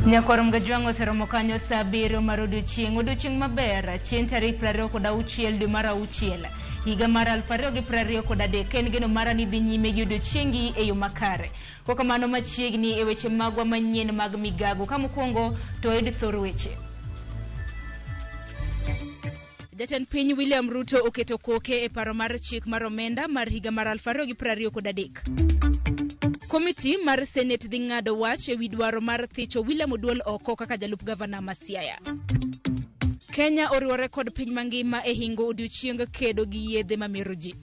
Nyakorom gajwango seromo kanyo sa 7 mar odiochieng' maber chieng' tarik 26 dwe mar auchiel higa mar 2023 en geno mara ni dhi nyime gi odiochiengi e yo makare. Kokamano machiegni e weche magwa manyien mag Migago. Kamokwongo to ed thor weche. Jatend piny William Ruto oketo koke e paro mar chik mar omenda mar higa mar 2023. Komiti mar Senate dhi ng'ado wach e wi dwaro mar thicho William Oduol oko kaka jalup gavana ma Siaya. Kenya oriwore kod piny mangima e hingo odiochieng' kedo gi yedhe mamero ji.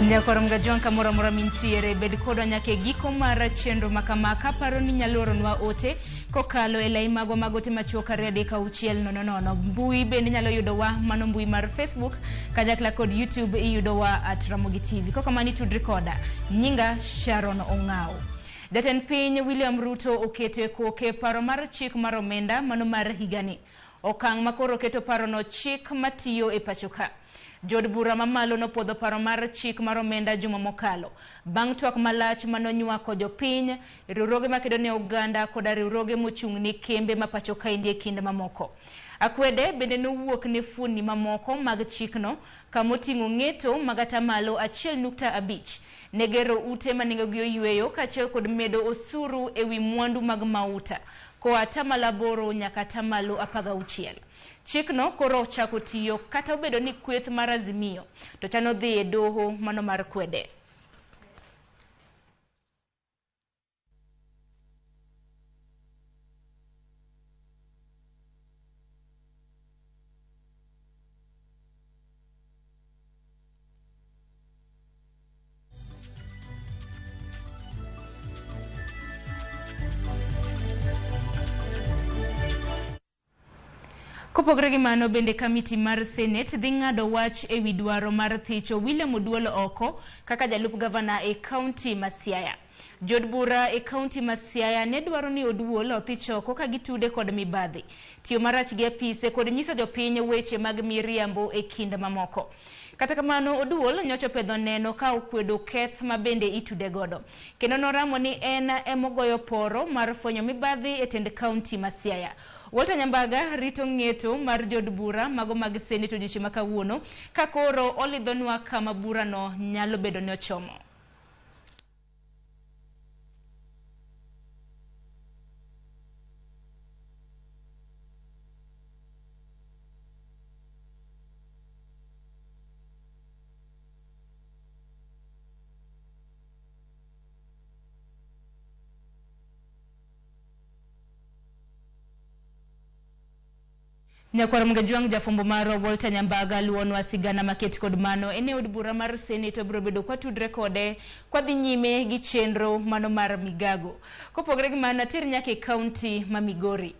Nyakorom gajwan kamora mora mintiere bed kodwa nyake giko mar chenro makamaka paro ni nyaloronwa ote kokalo e lai magwa magote machuoka rede ka uchiel nono. Mbui bende nyalo yudo wa mano mbui mar Facebook kajakla kod YouTube iyudo wa at Ramogi TV. Kokamani tudri koda nyinga Sharon Ongao. Jatend piny William Ruto oketo e koke paro mar chik mar omenda mano mar higani. Okang' makoro keto paro no chik matiyo e pachoka. Jod bura mamalo no podho paro mar chik mar omenda juma mokalo. Bang' twak malach manonywako jopiny, riwruoge makedo ne oganda koda riwruoge mochung' ni kembe mapacho kaendi e kinde mamoko. Akwede bende nowuok ne fuoni mamoko mag chikno kamoting'o ng'eto magata malo 1.5 negero ute manengogi oyweyo kaachiel kod medo osuru e wi mwandu mag mauta koa atamalo 8 nyaka atamalo 16. Chikno koro chako tiyo kata obedo ni kweth mar Azimio to chano dhi e doho mano mar kwede. Kopogre gi mano bende kamiti mar Senate dhi ng'ado wach e wi dwaro mar thicho William Oduol oko kaka jalup gavana e kaunti ma Siaya. Jod bura e kaunti ma Siaya ne dwaro ni Oduol othich oko ka gitude kod mibadhi, tiyo marach gi apise kod nyiso jopiny weche mag miriambo e kind mamoko. Kata kamano Oduol nyocho pedho neno ka okwedo keth ma bende itude godo. Kendo noramo ni en emogoyo poro mar fwenyo mibadhi e tend kaunti ma Siaya. Walter Nyambaga rito ng'eto mar jod bura mago mag Senate odiochieng' ma kawuono ka koro olidhonwa kama bura no nyalo bedo ne ochomo. Nyakorom gajwang jafumbo maro Walter Nyambaga luonwa sigana maket kod mano ene od bura mar Senate biro bedo kwa tudre kode kwa dhi nyime gi chenro mano mar Migago. Kopogre gi mano tir nyake kaunti ma Migori.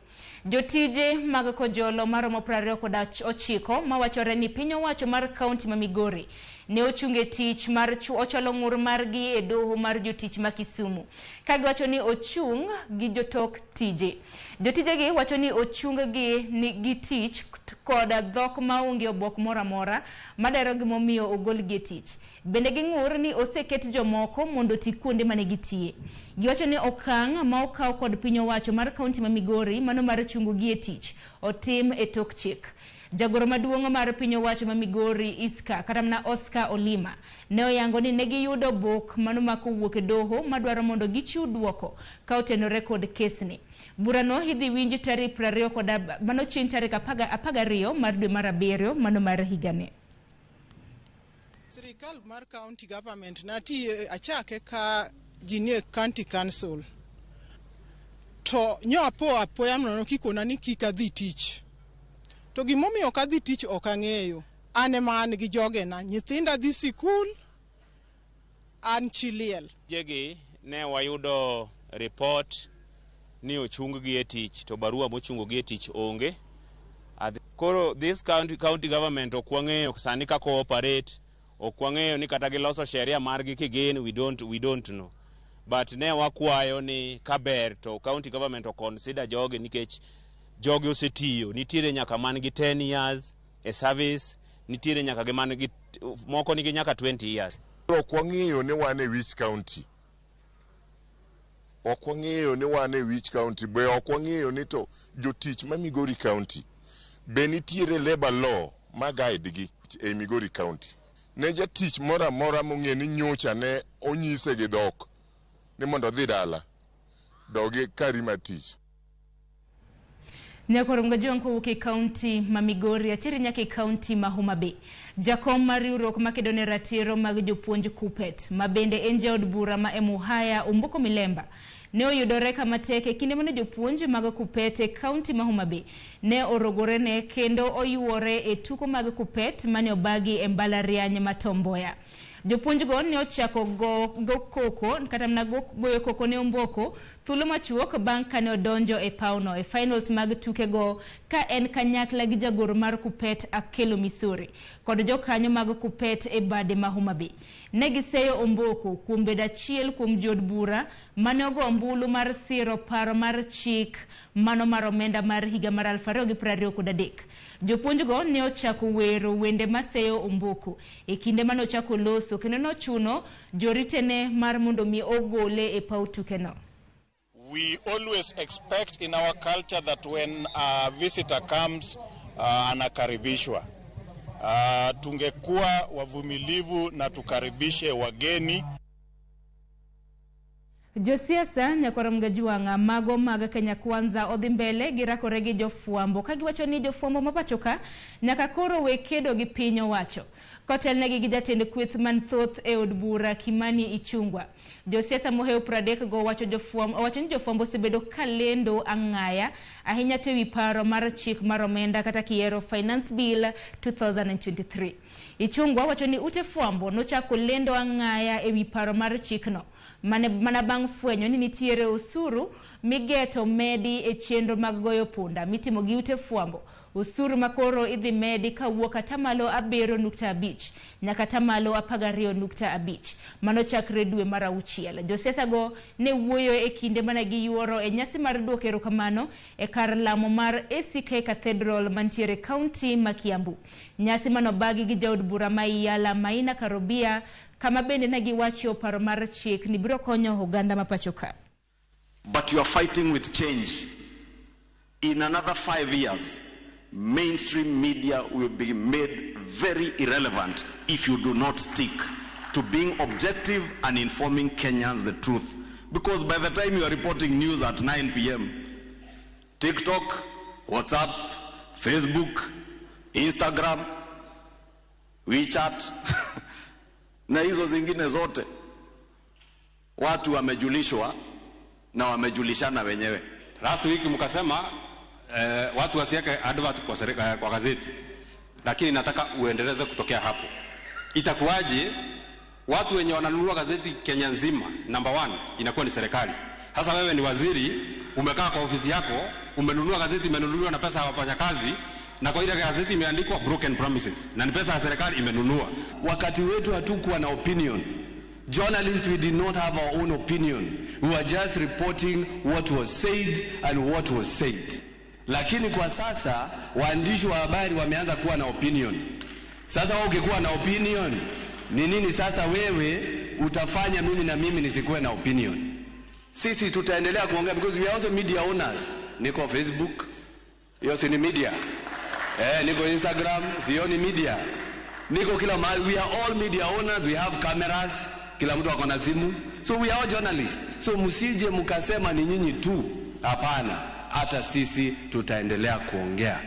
Jotije mag kojolo maromo 29 mawachore ni piny owacho mar kaunti ma Migori ne ochunge tich mar ocholo ng'ur margi e doho mar jotich ma Kisumu. Kagiwacho ni ochung' gi jotok tije. Jotije gi wacho ni ochung gi tich koda dhok maonge obok mora mora madaro gimomiyo ogol gi tich. Bende gi ng'ur ni oseket jomoko mondo ti kuonde mane gitie. Giwacho ni okang' ma okaw kod piny owacho mar kaunti ma Migori mano mar chungo gi tich otim e tok chik. Jagoro maduong' mar piny owacho ma Migori Iska kata mana Oscar Olima ne oyango ni negi yudo bok mano makowuok e doho madwaro mondo gichiw duoko ka otenore kod kesni. Bura no idhi winji tarik 20 kod mano chieng' tarik 12 mar dwe mar 7 mano mar higani. Sirikal mar county government nati achake ka jinie county council to nyo apoya nono kikona ni kika dhi tich. To gimomiyo ka dhi tich ok ang'eyo. Ane man gi jogena nyithinda dhi sikul an chiliel. Jegi ne wayudo report ni ochung gi e tich to barua mochungo gi e tich onge. Koro this county government okwang'eyo sani ka cooperate okwang'eyo ni kata giloso sheria margi kigin we don't know. but ne wakwayo ni kaber to county government to consider joge nikech joge osetiyo, nitiere nyaka man gi 10 years e service, nitiere nyaka gi man gi moko nigi nyaka 20 years. Ok wang'iyo ni wan e which county. Ok wang'iyo ni wan e which county, be ok wang'iyo ni to jotich ma Migori County be nitiere labor law ma guide gi e Migori County. Ne jatich moro amora mong'e ni nyocha ne onyise gi dhok ni mondo dhi dala dogi karima tich. Nyakoro mgajonko wuke county ma Migori achiri nyake county ma Homa Bay. Jakom mar riwruok makedone ratiro mag jopuonj Kupet ma bende en jaod bura ma Emuhaya Umbuko Milemba ne oyudore kama tek e kinde mane jopuonj mag Kupet e county ma Homa Bay ne orogore ne kendo oyuore e tuko mag Kupet mane obagi e mbalariany ma Tomboya. Jopuonj go ne ochako go koko kata mna goyo koko ne Umboko thuolo machuok bang' kane odonjo e pauno e finals mag tuke go ka en kanyakla gi jagoro mar Kupet Akelo Missouri kod jokanyo mag Kupet e bade ma Homa Bay. Ne giseyo Umboko kuom bedo achiel kuom jod bura mane ogo ombulu mar siro paro mar chik mano mar omenda mar higa mar 2023. Jopuonj go ne ochako wero wende maseyo Umboko e kinde mane ochako loso kendo nochuno joritene mar mondo mi ogole e paw tukeno. We always expect in our culture that when a visitor comes anakaribishwa. Tungekuwa wavumilivu na tukaribishe wageni. Josiasa nyakoro mgajuanga mago maga Kenya Kwanza odhi mbele girakore gi jofuambo kagiwacho ni jofuambo mapachoka nyaka koro wekedo gi piny owacho. Kotel negi gi jatend kweth man thoth e od bura Kimani Ichungwa. Josiasa moheo pradek go wacho ni jofuambo sebedo kalendo ang'aya ahinya to ewi paro mar chik mar omenda kata kiero Finance Bill 2023. Ichungwa wacho ni ute fuambo nochako lendo ang'aya ewi paro mar chikno mana bang' fwenyo ni nitiere osuru migeto medi e chenro mag goyo punda mitimo gi ute fuambo. Osuru makoro idhi medi kawuok atamalo 7.5 nyaka atamalo 12.5 mano chakre dwe mar auchiel. Josiasa go ne wuoyo e kinde mana gi yuoro e nyasi mar duoko erokamano e kar lamo mar ACK Cathedral mantiere county ma Kiambu. Nyasi mano bagi gi jaod bura ma Iyala Maina Karobia kama bende ne giwacho paro mar chik ni biro konyo oganda mapachoka. But you are fighting with change. In another 5 years, mainstream media will be made very irrelevant if you do not stick to being objective and informing Kenyans the truth. Because by the time you are reporting news at 9 p.m., TikTok, WhatsApp, Facebook, Instagram, WeChat, na hizo zingine zote, watu wamejulishwa na wamejulishana wenyewe. Last week mkasema watu wasiweke advert kwa gazeti, lakini nataka uendeleze kutokea hapo. Itakuwaje watu wenye wananunua gazeti Kenya nzima number 1 inakuwa ni serikali? Sasa wewe ni waziri, umekaa kwa ofisi yako, umenunua gazeti, imenunuliwa na pesa ya wafanyakazi, na kwa ile gazeti imeandikwa broken promises na ni pesa ya serikali imenunua. Wakati wetu hatukuwa na opinion. Journalists, we did not have our own opinion. We were just reporting what was said and what was said. Lakini kwa sasa waandishi wa habari wameanza kuwa na opinion. Sasa wewe ukikuwa na opinion, ni nini sasa wewe utafanya mimi na mimi nisikuwe na opinion? Sisi tutaendelea kuongea because we are also media owners. Niko Facebook, hiyo si ni media. Niko Instagram, sio ni media. Niko kila mahali. We are all media owners, we have cameras, kila mtu ako na simu. So we are all journalists. So msije mkasema ni nyinyi tu. Hapana, hata sisi tutaendelea kuongea.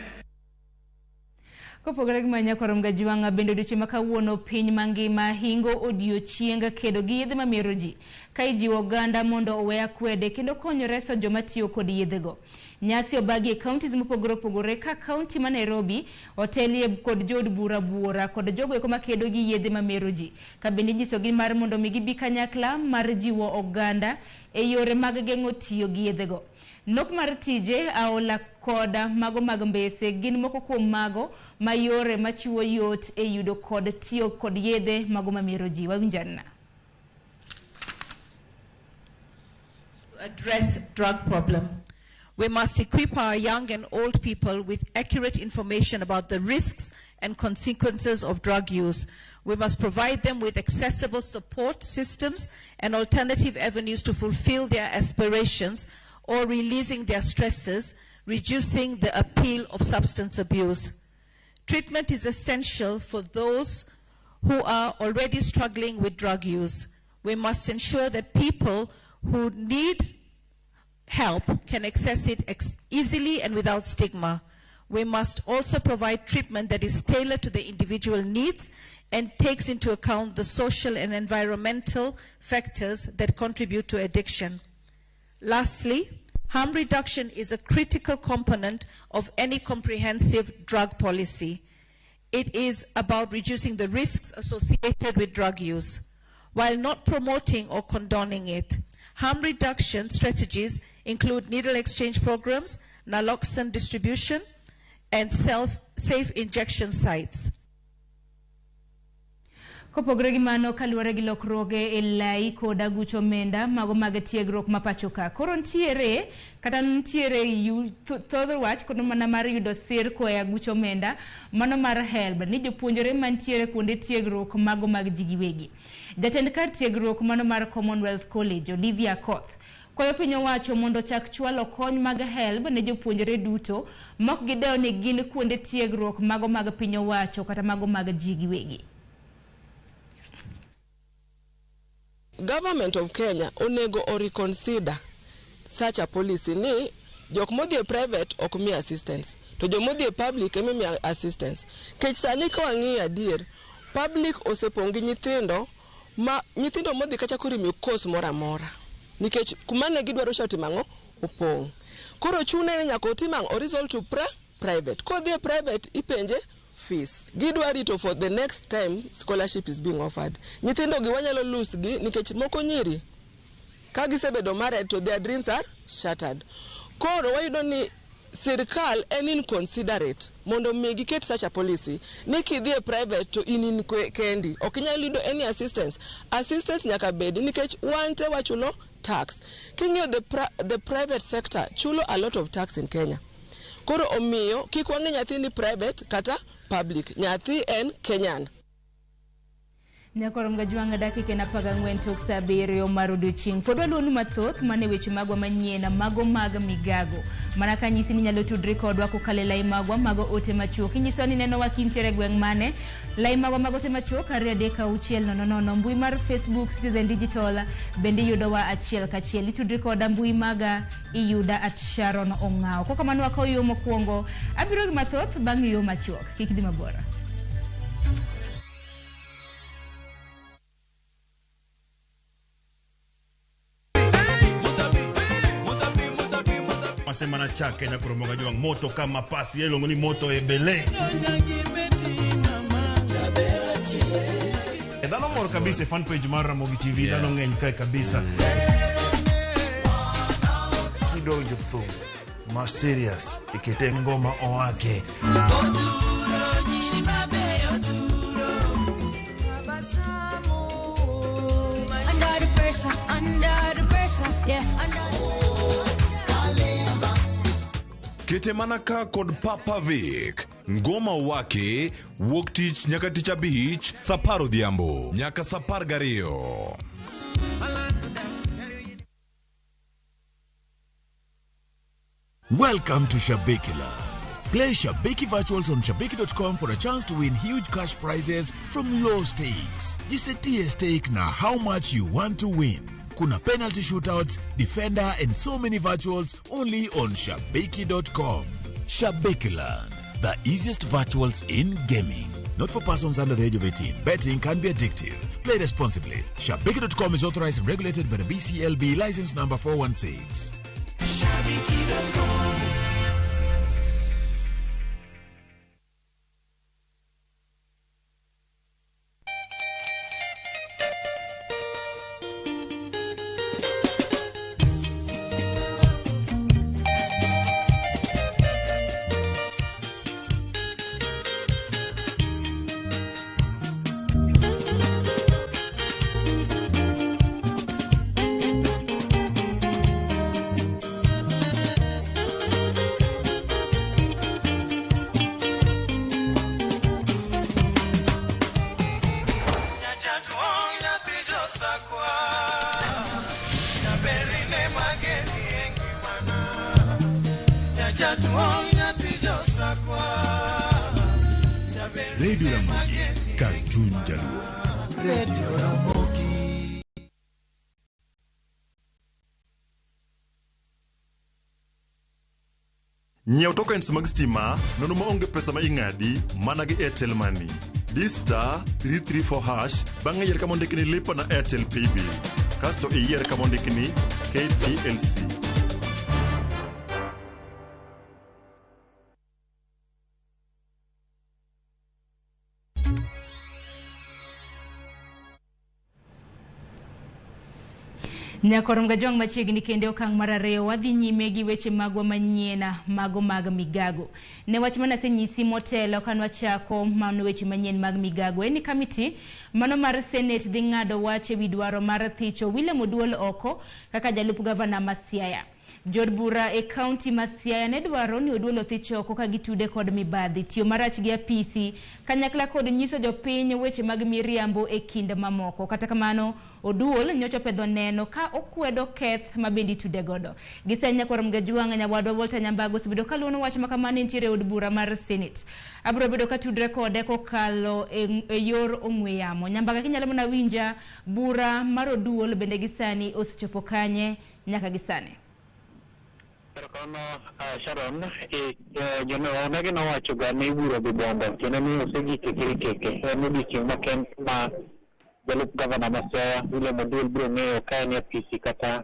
Kopogore gi manyakoro mgajuanga bende duche makawuono piny mangima hingo odiochienga kedo gi yedhe mamero ji ka ijiwo oganda mondo oweya kwede kendo konyo reso joma tiyo kod yedhego. Nyasi obagi e counties mopogore opogore ka county ma Nairobi otelie kod jod bura buora kod jogo eko makedo gi yedhe mamero ji ka bende nyiso gi mar mondo mi gibi kanyakla mar jiwo oganda e yore mag geng'o tiyo gi yedhego. Nok mar tije aola koda mago mag mbese gin moko kuom mago mayore machiwo yot e yudo kod tiyo kod yedhe mago mamero ji. Wawinjana. address drug problem. We must equip our young and old people with accurate information about the risks and consequences of drug use. We must provide them with accessible support systems and alternative avenues to fulfill their aspirations or releasing their stresses, reducing the appeal of substance abuse. Treatment is essential for those who are already struggling with drug use. We must ensure that people who need help can access it easily and without stigma. We must also provide treatment that is tailored to the individual needs and takes into account the social and environmental factors that contribute to addiction. Lastly, harm reduction is a critical component of any comprehensive drug policy. It is about reducing the risks associated with drug use, while not promoting or condoning it. Harm reduction strategies include needle exchange programs, naloxone distribution, and safe injection sites. Kopogore gi mano kaluwore gi lokruoge e lai koda gucho omenda mago mag tiegruok ma pacho ka. Koro ntiere kata ntiere thoth wach kono mana mar yudo sir koya gucho omenda mano mar HELB ni jopuonjore mantiere kuonde tiegruok mago mag ji giwegi. Jatend kar tiegruok mano mar Commonwealth College Olivia Koth kwayo piny owacho mondo chak chwalo kony mag HELB ne jopuonjore duto mok gidewo ni gin kuonde tiegruok mago mag piny owacho kata mago mag ji giwegi. Government of Kenya onego o reconsider such a policy ni jok modhi private ok mi assistance to jok modhi public emi mi assistance. Kech sani ka wang'iyo adier public osepongi nyithindo modhi kacha kuri mi course mora mora nikech kuma ne gidwaro shoti mango opong. Koro chune ne nyaka otimang o result to private. Ko dhi private ipenje fees. Gidwa rito for the next time scholarship is being offered. Nyithindo gi wanyalo lose gi nikech moko nyiri ka gisebedo married to their dreams are shattered. Koro wayudo ni sirkal en inconsiderate mondo mi giket such a policy ni kidhi private to in kendi ok inyal yudo any assistance nyaka bed nikech wante wachulo tax. King'iyo the private sector chulo a lot of tax in Kenya. Koro omiyo kik wang'e nyathi ni private kata public, nyathi en Kenyan. Nyakoro mgajwanga dakika na 14 tok saa 7 mar odiochieng'. Pod waluonu mathoth mane weche magwa manyien mago mag Migago. Mana ka nyisi ni nyalo tudri kodwa kokale lai magwa mago ote machuok. Inyiso ni neno wakintiere gweng' mane lai magwa mago ote machuok 23600 mbui mar Facebook Citizen Digital bende yudo wa achiel kachiel. Itudri koda mbui maga iyuda @Sharon Ong'ao. Koka manu wakaw yo mokwongo abiro gi mathoth bang' yo machuok. Kik dhi mabora. Semana chake na kuromoga juang moto kama pasi ya ilongoni moto ebele. Dano mor kabisa fan page mar Ramogi TV dano ng'eny kae kabisa. Kidonjo thum ma serious ikete ngoma oake. Under the pressure, yeah, Kete manaka kod Papa Vic ngoma wake wuok tich nyaka tich abich saa 10 odhiambo nyaka saa 12. Welcome to Shabikila. Play Shabiki Virtuals on Shabiki.com for a chance to win huge cash prizes from low stakes. Jisetie stake na how much you want to win. Kuna penalty shootouts, defender, and so many virtuals only on Shabiki.com. Shabikiland, the easiest virtuals in gaming. Not for persons under the age of 18. Betting can be addictive. Play responsibly. Shabiki.com is authorized and regulated by the BCLB license number 416. Shabiki.com. Radio Ramogi, Cartoon Jaluo. Radio Ramogi. Nyiew tokens mag stima nono maonge pesa ma ing'adi mana gi Airtel Money. Star 334# bang'e yier kama ondikni lipa na Airtel Paybill. Kasto iyier kama ondikni KPLC. Nyakorom gajwang machiegni kende okang' mar ariyo wadhi nyime gi weche magwa manyiena mago mag Migago. Ne wach manasenyisi motelo kanwa chako mano weche manyien mag Migago eni kamiti mano mar Senate dhi ng'ado wach ewi dwaro mar thicho William Oduol oko kaka jalup gavana ma Siaya. Jod bura e kaunti ma Siaya ne dwaro ni Oduol othich oko ka gitude kod mibadhi tiyo marach gi apisi kanyakla kod nyiso jopiny weche mag miriambo e kind mamoko. Kata kamano Oduol nyocha pedho neno ka okwedo keth mabendi tude godo. Gisenya korom gajuanga nyawadwa Volta Nyambago sibido kaluno wach makamani ntiere od bura mar Senate. Abro bedo ka tudre kode kokalo e yor ong'we yamo. Nyambaga kinyalo mona winja bura mar Oduol bende gisani osechopo kanye nyaka gisani. Sharon, negi nowacho ga ni buro dhi bondo kendo ni osegike keke en odiochieng' maken ma jalup gavana ma Siaya William Oduol biro ng'eyo ka en apisi kata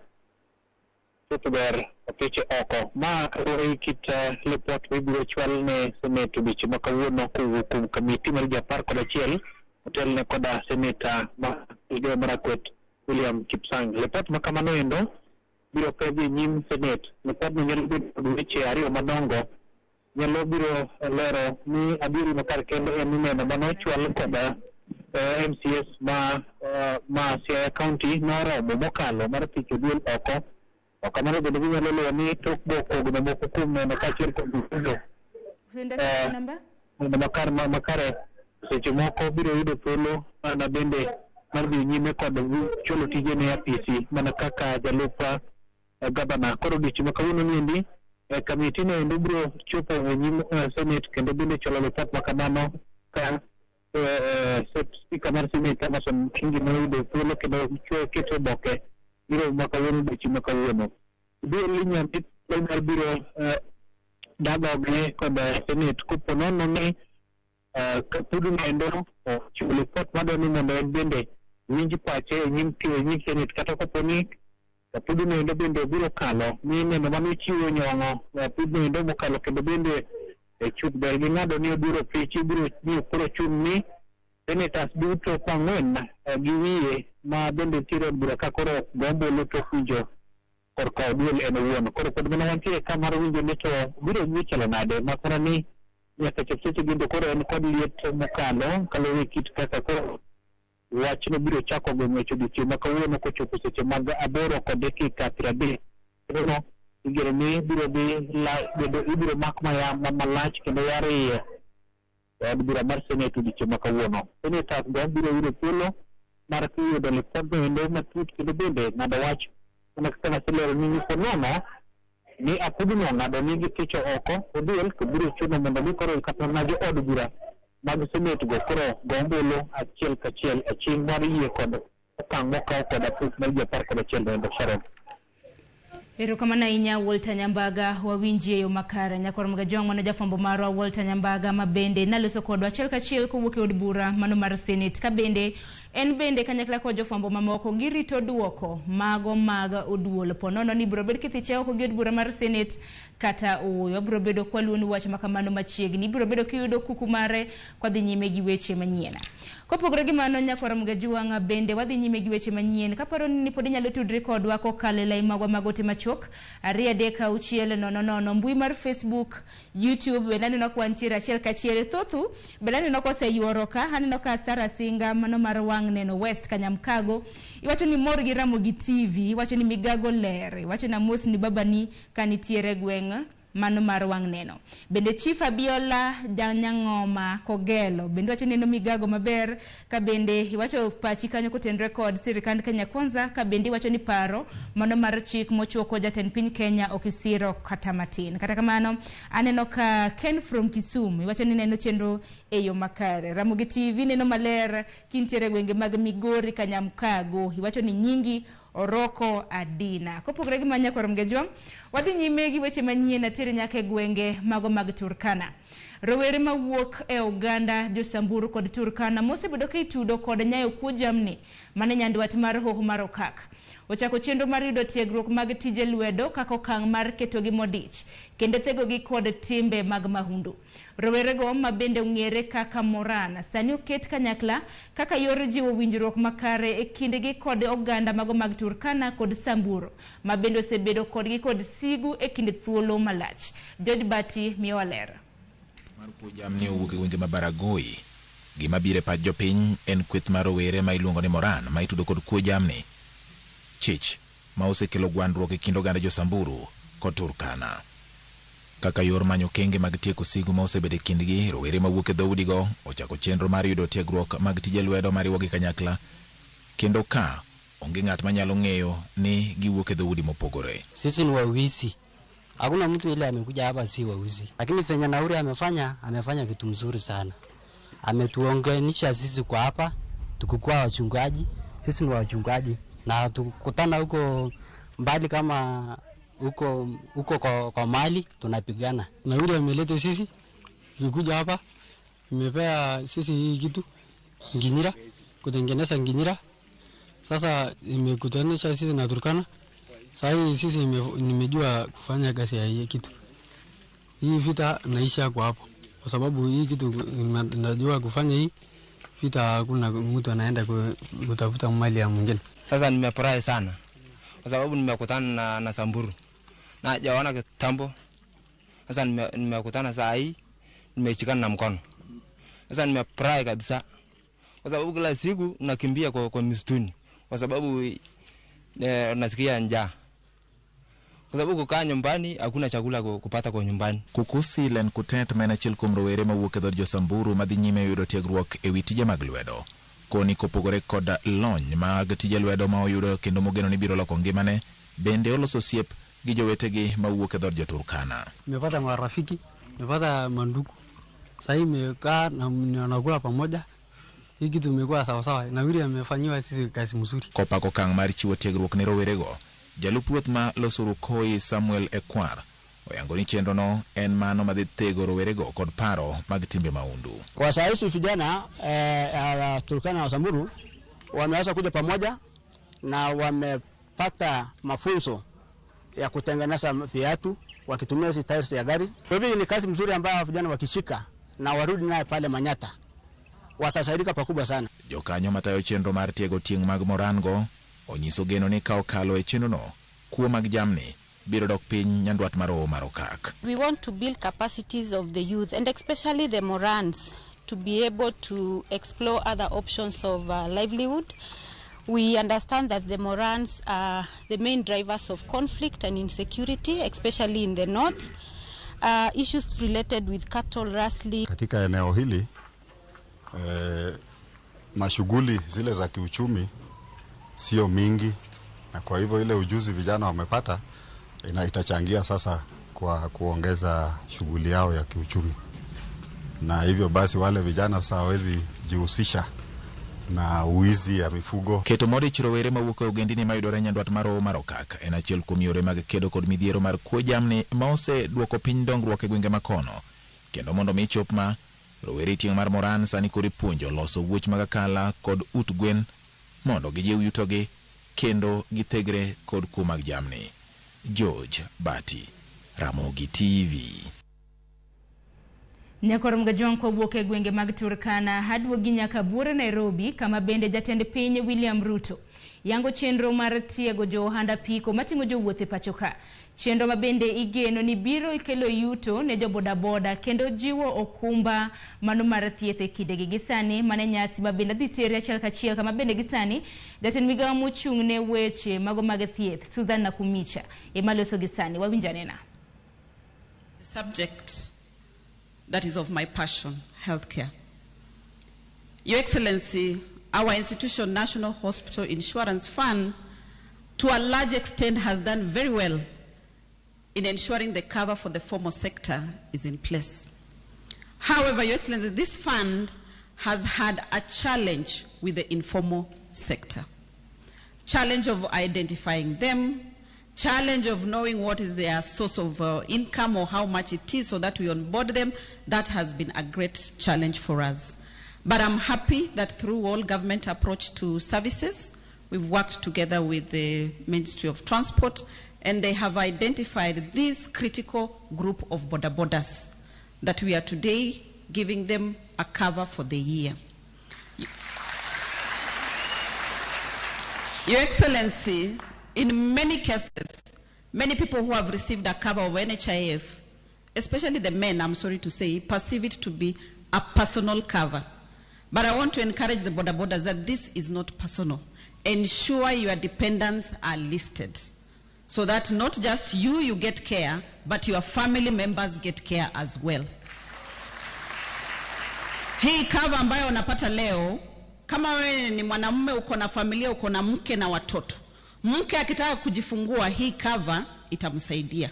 keto ber okeche oko. Ma kaluwore gi kit lipot mibiro chwal ne Senate odiochieng' ma kawuono kowuok kuom kamiti mar 11 otelne koda seneta ma Elgeyo Marakwet William Kipsang. Lipot ma kamano endo biro pedhi nyim Senate. Lipot no nyalo bedo kod weche ariyo madongo. Nyalo biro lero ni adieri makar kendo en neno manochwal koda MCS ma Siaya County noromo mokalo mar thicho Oduol oko. Kamano bende ginyalo lero ni tok bokogno moko kuom neno kaachiel kod dundo makare seche moko biro yudo thuolo na bende mar dhi nyime kod chulo tije ne apisi mana kaka jalup gavana. Koro odiochieng' ma kawuono niendi kamiti no endo biro chopo e nyim Senate kendo bende chulo lipot makamano ka Speaker mar Senate Amason Kingi noyudo thuolo kendo keto oboke biro ma kawuono odiochieng' ma kawuono. Oduol inyalo mar biro dagoge kod Senate kopo nono ni kapudno endo chiwo lipot madwani mondo en bende winj pache e nyim Senate kata kopo ni kapudno endo bende biro kalo ni neno mano chiwo nyong'o kapudno endo mokalo kendo bende chuth ber gi ng'ado ni obiro pichi biro ni koro chung' ni senators duto 4 gi wiye ma bende tiere od bura ka koro gombolo to winjo korka Oduol en owuon. Koro pod mana wantiere ka mar winjo ni to biro chalo nade makora ni nyaka seche bende koro en kod liet mokalo kaluwore kit kaka koro wachno biro chako gong'wecho odiochieng' ma kawuono kochopo seche mag 8:30. Koro igero ni biro ibiro mak malach kendo yaro iye od bura mar Senate odiochieng' ma kawuono. Senators go biro yudo thuolo mar yudo lipodno endo matut kendo bende ng'ado wach mana kaka naselero ni nyiso nono ni apudno ng'ado ni githicho oko Oduol to biro chuno mondo mi koro kata na jo od bura mag Senate go koro gombolo achiel kachiel e chieng' mar yie kod okang' mokaw kod apis mar 11 endo. Sharon. Erokamano ahinya Walter Nyambaga wawinji e yo makare. Nyakorom gajwang' mano jafwambo marwa Walter Nyambaga ma bende naloso kodwa achiel kachiel kowuok e od bura mano mar Senate ka bende en bende kanyakla kod jofwambo mamoko girito duoko mago mag Oduol ponono ni biro bedo kithiche oko gi od bura mar Senate kata oyo. Biro bedo kwaluoni wach makamano machiegni biro bedo kiyudo kuku mare kwa dhi nyime gi weche manyiena. Kopogore gi mano Nyakorom gajwang' bende wadhi nyime gi weche manyien kaparo ni pod inyalo tudri kodwa kokalo e lai magwa magote machok 2-3-6-0-0 mbui mar Facebook, YouTube bende aneno kwa ntiere achiel kachiel thothu bende aneno ka oseyuoro ka aneno ka Sara Singa mano mar wang' neno West Kanyamkago iwacho ni mor gi Ramogi TV iwacho ni Migago ler iwacho na mos ni babani kanitiere gweng' mano mar wang' neno. Bende Chief Abiola Janyang'oma Kogelo bende wacho neno migago maber, ka bende iwacho pachi kanyo kotenre kod sirikand Kenya Kwanza, ka bende wacho ni paro mano mar chik mochuoko jatend piny Kenya okisiro kata matin. Kata kamano aneno ka Ken from Kisumu wacho ni neno chenro eyo makare. Ramogi TV neno maler kintiere gwenge mag Migori Kanyamkago, iwacho ni nyingi Oroko Adina. Kopogre gi manya kwa Mgejwang, wadhi nyime gi weche manyien atere nyaka gwenge mago mag Turkana. Rowere mawuok e Uganda, Jo-Samburu kod Turkana mosebedo ka itudo kod nyayo kuo jamni mane nyandwat mar hoho mar okak. Ochako chenro mar yudo tiegruok mag tije lwedo kaka okang' mar ketogi modich kendo thegogi kod timbe mag mahundu. Rowerego ma bende ong'ere kaka Moran sani oket kanyakla kaka yor jiwo winjruok makare e kindgi kod oganda mago mag Turkana kod Samburu ma bende osebedo kodgi kod sigu e kind thuolo malach. George Bati miyo ler. Mar kuo jamni owuok e gwenge ma Baragoi. Gima bire pach jopiny en kweth mar rowere ma iluongo ni Moran ma itudo kod kuo jamni. Chich ma osekelo gwandruok e kind oganda Jo-Samburu kod Turkana. Kaka yor manyo kenge mag tieko sigu ma osebedo e kindgi, rowere mawuok e dhoudigo ochako chenro mar yudo tiegruok mag tije lwedo mariwogi kanyakla, kendo ka onge ng'at manyalo ng'eyo ni giwuok e dhoudi mopogore. Sisi ni wawizi. Hakuna mtu ile amekuja hapa si wawizi. Lakini Fenya Nauri amefanya kitu mzuri sana. Ametuunganisha sisi kwa hapa, tukukua wachungaji. Sisi ni wachungaji. Na tukutana huko mbali kama huko kwa mali tunapigana. Na yule ameleta sisi kikuja hapa imepea sisi hii kitu nginyira kutengeneza nginyira. Sasa imekutanisha sisi na Turkana. Sasa sisi nimejua kufanya kazi ya hii kitu. Hii vita naisha kwa hapo. Kwa sababu hii kitu najua kufanya hii vita hakuna mtu anaenda kutafuta mali ya mwingine. Sasa nimefurahi sana kwa sababu nimekutana na Samburu na jawana kitambo. Sasa nimekutana saa hii, nimeshikana na mkono. Sasa nimefurahi kabisa kwa sababu kila siku nakimbia kwa msituni kwa sababu nasikia njaa. Kwa sababu kukaa nyumbani hakuna chakula kupata kwa nyumbani. Kukusi Len Kutet ma en achiel kuom rowere mawuok e dhod Jo-Samburu madhi nyime yudo tiegruok e wi tije mag lwedo. Koni kopogore kod lony mag tije lwedo ma oyudo kendo mogeno ni biro loko ngimane, bende oloso osiep gi jowetegi mawuok e dhod Jo-Turkana. Nimepata marafiki, nimepata mandugu. Sasa imekaa na nakula pamoja. Hii kitu imekuwa sawa sawa. Na yule amefanyiwa sisi kazi mzuri. Kopako okang' mar chiwo tiegruok ne rowerego, jalup ruoth ma Losurukoi Samuel Ekwar oyango ni chenrono en mano madhi thego rowerego kod paro mag timbe maundu. Kwa sasa vijana Turkana na Samburu wameweza kuja pamoja na wamepata mafunzo ya kutengeneza viatu wakitumia hizi tairi ya gari. Kwa hivyo ni kazi mzuri ambayo vijana wakishika na warudi naye pale Manyata watasaidika pakubwa sana. Jokanyo matayo chenro mar tiego tieng' mag Morango onyiso geno ni ka okalo e chenrono, kuo mag jamni biro dok piny nyandwat mar hoho mar okak. We want to build capacities of the youth and especially the Morans to be able to explore other options of livelihood. We understand that the Morans are the main drivers of conflict and insecurity, especially in the north. Issues related with cattle rustling. Katika eneo hili mashughuli zile za kiuchumi sio mingi, na kwa hivyo ile ujuzi vijana wamepata itachangia sasa kwa kuongeza shughuli yao ya kiuchumi, na hivyo basi wale vijana sasa hawezi jihusisha na uizi ya mifugo. Keto modich rowere mawuok e ogendini mayudore nyandwat mar hoho mar okak en achiel kuom yore mag kedo kod midhiero mar kuo jamni ma oseduoko piny dongruok e gwenge makono, kendo mondo mi chop ma rowere tieng' mar Moran sani kori puonjo loso wuoch mag akala kod ut gwen mondo gijiw yutogi kendo githegre kod kuo mag jamni. George Bati, Ramogi TV. Nyakor Mgejwang kwa wuok e gwenge mag Turkana haduogi nyaka Buore Nairobi, kama bende jatend piny William Ruto yango chenro mar tiego jo ohanda piko mating'o jowuoth e pacho ka. Chenro ma bende igeno ni biro ikelo yuto ne jo bodaboda kendo jiwo okumba mano mar thieth e kindegi gisani mane nyasi ma bende dhi tere achiel kachiel, kama bende gisani jatend migawo mochung' ne weche mago mag thieth Susan Nakumicha ema loso gisani. Wawinjanena. subject that is of my passion, healthcare. Your Excellency, our institution, National Hospital Insurance Fund, to a large extent has done very well in ensuring the cover for the formal sector is in place. However, Your Excellency, this fund has had a challenge with the informal sector. Challenge of identifying them, challenge of knowing what is their source of income or how much it is so that we onboard them. That has been a great challenge for us. But I'm happy that through all government approach to services, we've worked together with the Ministry of Transport, and they have identified this critical group of border borders that we are today giving them a cover for the year. Your Excellency, in many cases, many people who have received a cover of NHIF, especially the men, I'm sorry to say, perceive it to be a personal cover. But I want to encourage the border borders that this is not personal. Ensure your dependents are listed so that not just you get care, but your family members get care as well. Hii cover ambayo unapata leo, kama wewe ni mwanamume uko na familia, uko na mke na watoto, mke akitaka kujifungua, hii cover itamsaidia.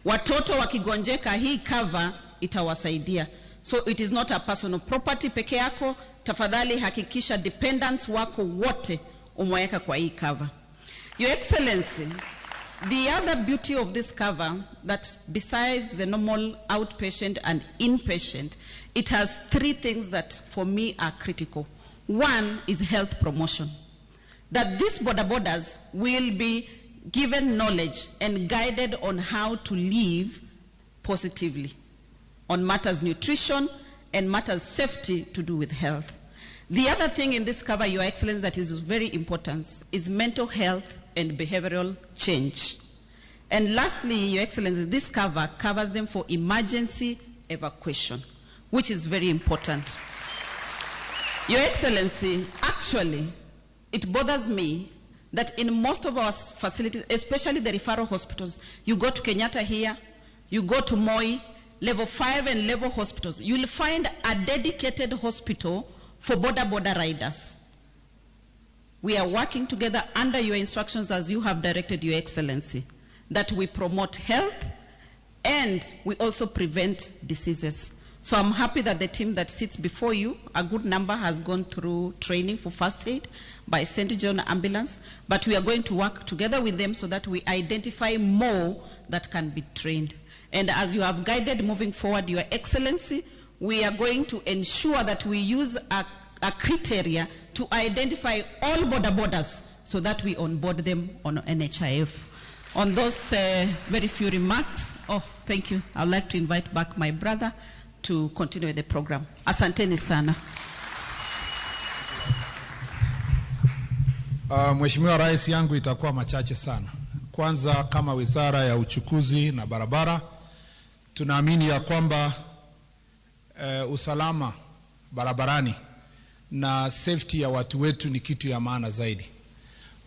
Watoto wakigonjeka, hii cover itawasaidia. So it is not a personal property peke yako. Tafadhali hakikisha dependents wako wote umeweka kwa hii cover. Your Excellency, the other beauty of this cover, that besides the normal outpatient and inpatient, it has three things that for me are critical. One is health promotion. That these border borders will be given knowledge and guided on how to live positively on matters nutrition and matters safety to do with health. The other thing in this cover, Your Excellency, that is very important is mental health and behavioral change. And lastly, Your Excellency, this cover covers them for emergency evacuation, which is very important. Your Excellency, actually, it bothers me that in most of our facilities, especially the referral hospitals, you go to Kenyatta here, you go to Moi, level 5 and level hospitals, you'll find a dedicated hospital for border riders. We are working together under your instructions as you have directed, Your Excellency, that we promote health and we also prevent diseases. So I'm happy that the team that sits before you, a good number has gone through training for first aid by St. John Ambulance, but we are going to work together with them so that we identify more that can be trained. And as you have guided moving forward, Your Excellency, we are going to ensure that we use a criteria to identify all border borders so that we onboard them on NHIF. On those very few remarks, thank you. I'd like to invite back my brother to continue with the program. Asanteni sana. Mheshimiwa Rais, yangu itakuwa machache sana. Kwanza, kama Wizara ya Uchukuzi na Barabara, tunaamini ya kwamba usalama barabarani na safety ya watu wetu ni kitu ya maana zaidi.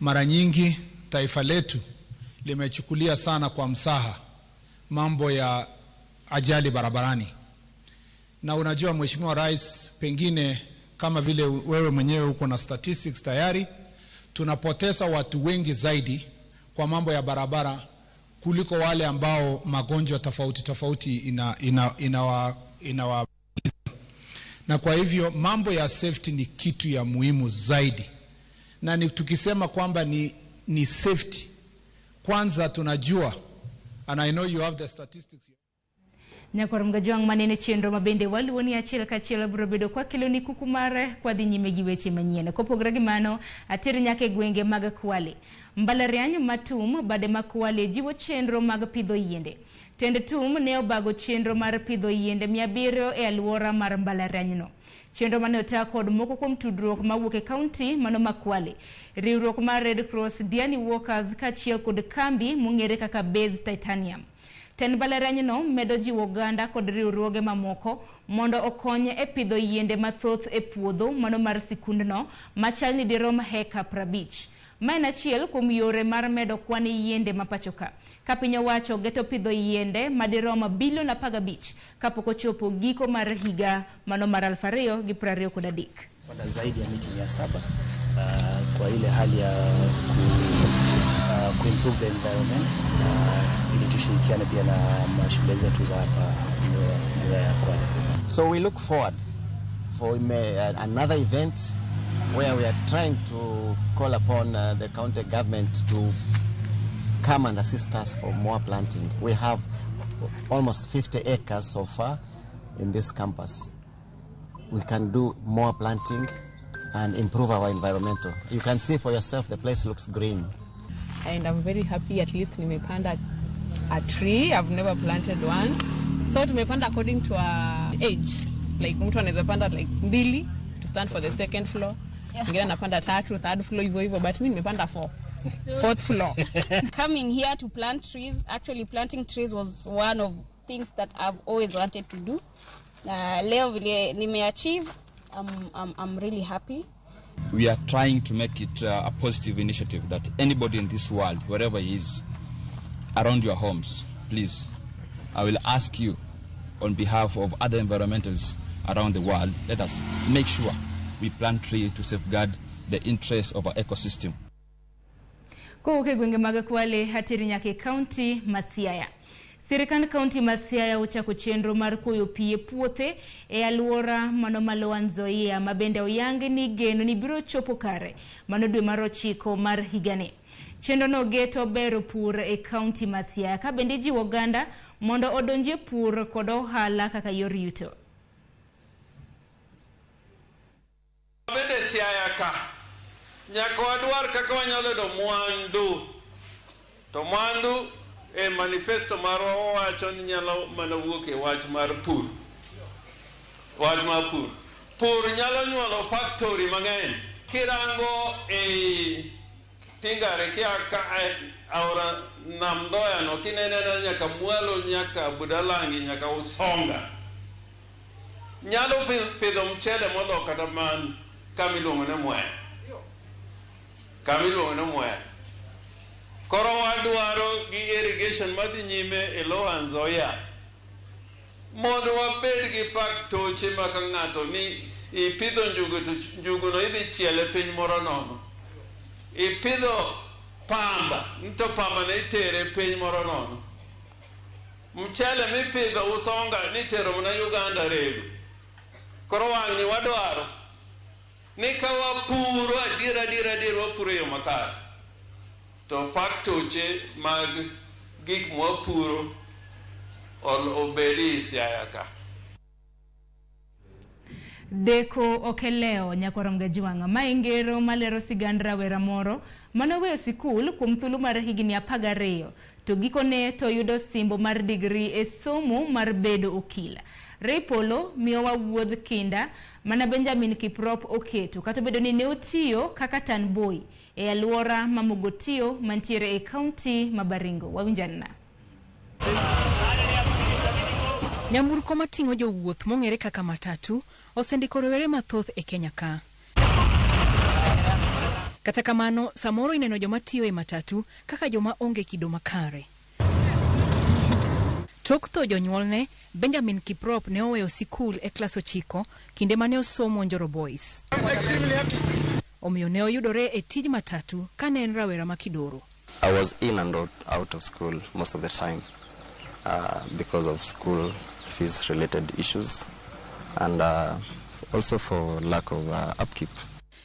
Mara nyingi taifa letu limechukulia sana kwa msaha mambo ya ajali barabarani. Na unajua Mheshimiwa Rais, pengine kama vile wewe mwenyewe uko na statistics tayari, tunapoteza watu wengi zaidi kwa mambo ya barabara kuliko wale ambao magonjwa tofauti inawa. Na kwa hivyo mambo ya safety ni kitu ya muhimu zaidi. Na ni tukisema kwamba ni safety, kwanza tunajua, and I know you have the statistics. Nyakor mgajuang manene chenro mabende waluoni achiel kachiel biro bedo kwa kiloni kukumare kwa dhi nyime gi weche manyien. Kopogore gi mano, atiri nyake gwenge mag Kwale. Mbalariany matum bade ma Kwale jiwo chenro mag pidho yiende. Tend tum ne obago chenro mar pidho yiende 700 e alwora mar mbalarianyno. Chenro mane ota kod moko kuom tudruok mawuok e kaunti mano ma Kwale. Riwruok mar Red Cross Diani Walkers kachiel kod kambi mong'ere kaka Base Titanium. Ten mbalarianyno medo jiwo oganda kod riwruoge mamoko mondo okonye e pidho yiende mathoth e puodho mano mar sikundno machal ni dirom heka 50. Maina chiel kuom yore mar medo kwani yiende mapachoka. Kapiny owacho geto pidho yiende madiroma bilion 15 kapok ochopo giko mar higa mano mar 2023. Zaidi ya miti 700 kwa ile hali ya improve the environment ili tushirikiane pia na mashule zetu za hapa wilaya ya Kwale. So we look forward for another event where we are trying to call upon the county government to come and assist us for more planting. We have almost 50 acres so far in this campus. We can do more planting and improve our environmental. You can see for yourself the place looks green. And I'm very happy at least nimepanda a tree. I've never planted one. So tumepanda according to our age. Like mtu anaweza panda like 2 to stand for the second floor. Mwingine anapanda 3, third floor hivyo but mimi nimepanda 4. Fourth floor. Coming here to plant trees, actually planting trees was one of things that I've always wanted to do. Leo vile nimeachieve, I'm really happy. We are trying to make it a positive initiative that anybody in this world, wherever he is, around your homes, please, I will ask you on behalf of other environmentalists around the world, let us make sure we plant trees to safeguard the interests of our ecosystem. Kuke gwenge mag Kwale hatiri nyake county Masiaya. Sirikand county Masiaya uchako chenro mar kuoyo pii e puothe e aluora mano malo Nzoia mabende oyange ni geno ni biro chopo kare mano dwe mar 9 mar higani. Chenro no geto bero pur e county Masiaya ka bende jiwo oganda mondo odonje pur kod ohala kaka yor yuto. Bende Siaya ka nyaka wadwar kaka wanyalo do mwandu to mwandu e manifesto marwa wacho ni nyalo mana wuok e wach mar pur. Wach mar pur. Pur nyalo nyuolo factory mang'eny. Kirango e Tingare kiaka aora nam Nzoia no kinenena nyaka Mwalo nyaka Budalangi nyaka Usonga. Nyalo pidho mchele molo kata man kamiluongo ne Mwea. Kamiluongo ne Mwea. Koro wadwaro gi irrigation madhi nyime e lower Nzoia mondo wabed gi factoche maka ng'ato ni ipidho njugu to njugu no idhi chiele piny moro nono. Ipidho pamba, nto pamba ne itere piny moro nono. Mchele mipidho Usonga nitero mna Uganda rego. Koro wang'ni wadwaro ni ka wapuro adier wapuro yo makare. To factoche mag gik mwapuro obedi Siaya ka. Deko okeleo nyakorom gajuanga maingero malero sigandra wera moro manoweyo sikul kuom thuolo mar higni 12 to gikone to yudo simbo mar degree e somo mar bedo okila. Repolo miyowa wuodh kinda mana Benjamin Kiprop oketo kata bedo ni ne otiyo kaka tanboy e aluora mamogotio mantiere e county Mabaringo. Wawinjanna. Nyamburko mating'o jowuoth mong'ere kaka matatu osendiko rowere mathoth e Kenya ka. Kata kamano, samoro ineno joma tiyo e matatu kaka joma onge kido makare. Tok tho jonyuolne, Benjamin Kiprop ne oweyo sikul e klas 9 kinde mane osomo Njoro Boys. Omiyo ne oyudore e tij matatu ka ne en rawera makidoro. I was in and out of school most of the time because of school fees related issues and also for lack of upkeep.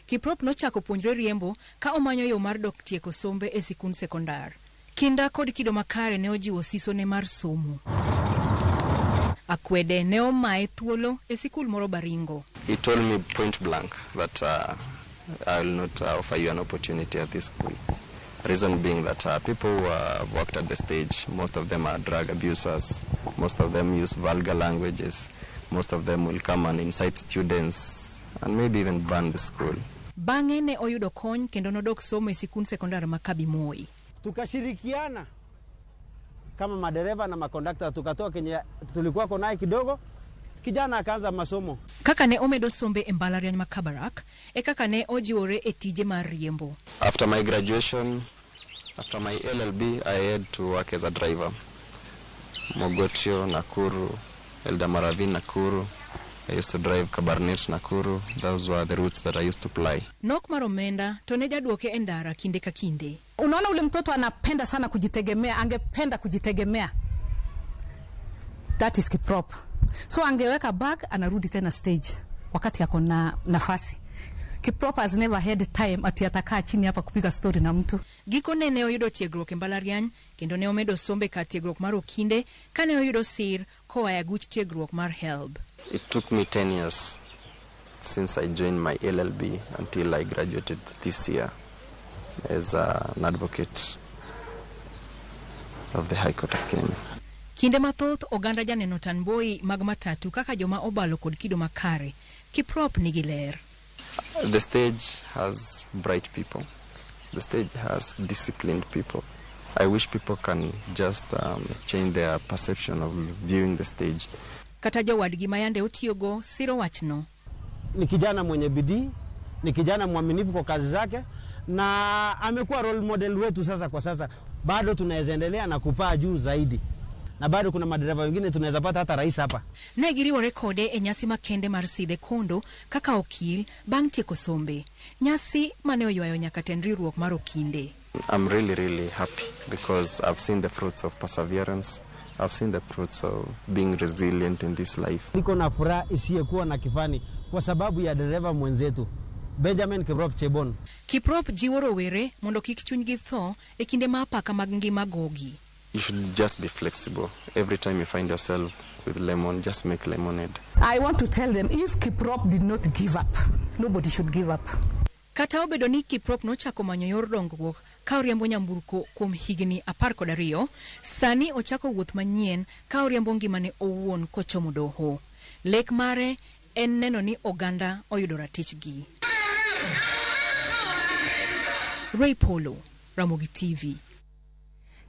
Kiprop nochako puonjre riembo ka omanyo yo mar dok tieko sombe e sikund sekondar. Kinda kod kido makare ne ojiwo siso ne mar somo. Akwede ne omaye thuolo e sikul moro Baringo. He told me point blank that I will not offer you an opportunity at this school. Reason being that people who have worked at the stage, most of them are drug abusers, most of them use vulgar languages, most of them will come and incite students and maybe even ban the school. Bang'e ne oyudo kony kendo nodok somo e sikund sekondar ma Kabimoi. Tukashirikiana kama madereva na makondakta, tukatoa kenye tulikuwa naye kidogo kijana akaanza masomo. Kaka ne omedo sombe e mbalariany ma Kabarak e kaka ne ojiwore e tije mar riembo. After my graduation, after my LLB, I had to work as a driver. Mogotio, Nakuru, Eldamaravin, Nakuru. I used to drive Kabarnet, Nakuru. Those were the routes that I used to ply. Nok mar omenda to ne jaduoke e ndara kinde ka kinde. Unaona ule mtoto anapenda sana kujitegemea, angependa kujitegemea. That is Kiprop. So angeweka bag, anarudi tena stage wakati yako na nafasi. Kiprop has never had time ati atakaa chini hapa kupiga story na mtu. Giko ne oyudo tiegruok e mbalariany kendo ne omedo sombe ka tiegruok mar okinde kane oyudo sir koa e aguch tiegruok mar HELB. It took me 10 years since I joined my LLB until I graduated this year as an advocate of the High Court of Kenya. Kinde mathoth oganda janeno tanboi mag matatu kaka joma obalo kod kido makare. Kiprop nigi ler. The stage has bright people. The stage has disciplined people. I wish people can just change their perception of viewing the stage. Kata jawadgi mayande otiyogo siro wachno. Ni kijana mwenye bidii, ni kijana mwaminifu kwa kazi zake na amekuwa role model wetu sasa kwa sasa. Bado tunaweza endelea na kupaa juu zaidi. Na bado kuna madereva wengine tunaweza pata hata rais hapa. Ne giriwore kode e nyasi makende mar sidhe kondo kaka okil bang' tieko sombe. Nyasi mane oywayo nyaka tend riwruok mar okinde. I'm really happy because I've seen the fruits of perseverance. I've seen the fruits of being resilient in this life. Niko na furaha isiyekuwa na kifani kwa sababu ya dereva mwenzetu Benjamin Kiprop Chebon. Kiprop jiwo rowere mondo kik chunygi tho e kinde ma apaka mag ngima gogi. You should just be flexible. Every time you find yourself with lemon, just make lemonade. I want to tell them if Kiprop did not give up, nobody should give up. Kata obedo ni Kiprop nochako manyo yor dongruok ka oriembo nyamburko kuom higni 12, sani ochako wuoth manyien ka oriembo ngimane owuon kochomo doho. Lek mare en neno ni oganda oyudo ratichgi. Ray Polo, Ramogi TV.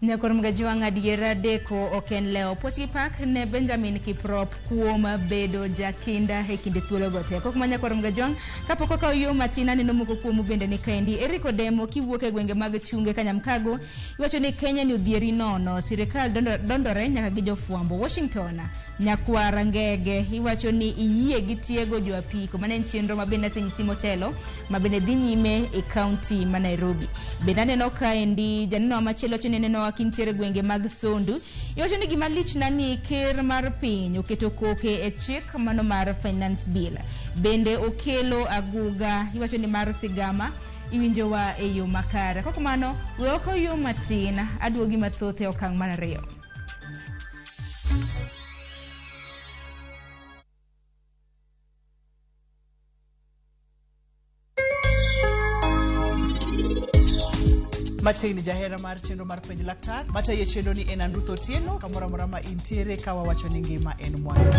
Nyakor mgajuang adiera deko oken leo pochgi pak ne Benjamin Kiprop kuom bedo jakinda e kinde thuolo gote. Kok manya kor mgajuang kapoko ka yo matina neno moko kuom bende ni kendi Eriko Demo kiwuok e gwenge mag chunge Kanyamkago iwacho ni Kenya ni odhieri nono sirikal dondore nyaka gi jofwambo. Washington nyakwara ngege iwacho ni iyie gi tiego jo apiko mane chenro mabende senyisi motelo mabende dhi nyime e county ma Nairobi. Bende neno kaendi janeno machielo cheneno akintiere gwenge mag Sondu iwacho ni gima lich na ni ker mar piny oketo koke e chik mano mar finance bill. Bende okelo aguga iwacho ni mar sigama iwinjo wa e yo makare. Koko mano we oko yo matin aduogi mathoth e okang' mar ariyo. Machiegni jahera mar chenro mar penj laktar mataye chenro ni en Andruth Otieno kamora mora ma intiere ka wawacho ni ngima en mwandu.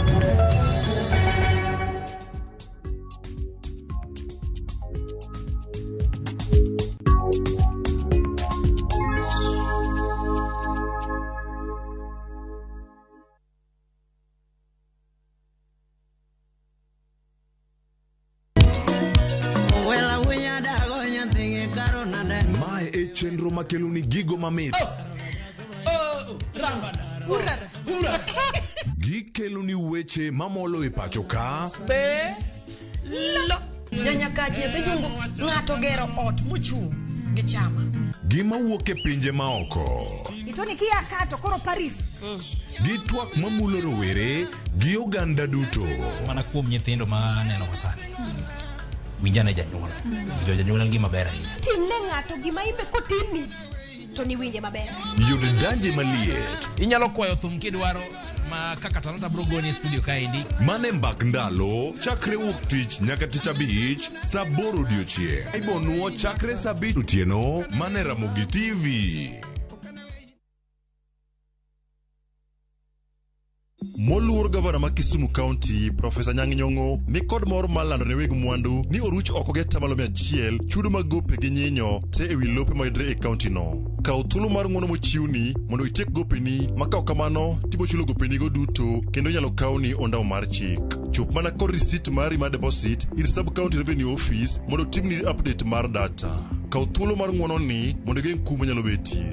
Chenro makelo ni gigo mamit. Gikelo ni weche mamolo e pacho ka. Nyanyakaji e dhijungu ng'ato gero ot mochung' gi chama. Gima wuok e pinje maoko. Itoni kia kato koro Paris. Gitwak mamulo rowere gi oganda duto. Mana kuom nyithindo ma neno wasani. Winjane janyuol. Janyuol ngima maber ahinya. Timne ng'ato gima imbe kotini to ni winje maber. Yudo danje maliet. Inyalo kwayo thum kidwaro ma kaka talanta brogoni studio kaendi. Mane mbak ndalo chakre wuok tich nyaka tich abich saa 8 odiochieng'. Ibonuo chakre saa 7 otieno mane Ramogi TV. Moluor gavana Kisumu County, Profesa Nyang'nyong'o ni kod mor mar lando ne weg mwandu ni oruch oko gi tamalo 100 chudo mag gope gi nyinyo te ewi lope mayudre e county no. Kaw thuolo mar ng'uono mochiwni mondo itiek gopeni, ma kaw kamano tibo chulo gopeni go duto kendo nyalo kawni ondamo mar chik. Chop mana kod receipt mari mar deposit ir sub county revenue office mondo timni update mar data. Kaw thuolo mar ng'uono ni mondo geng' kuma nyalo betie.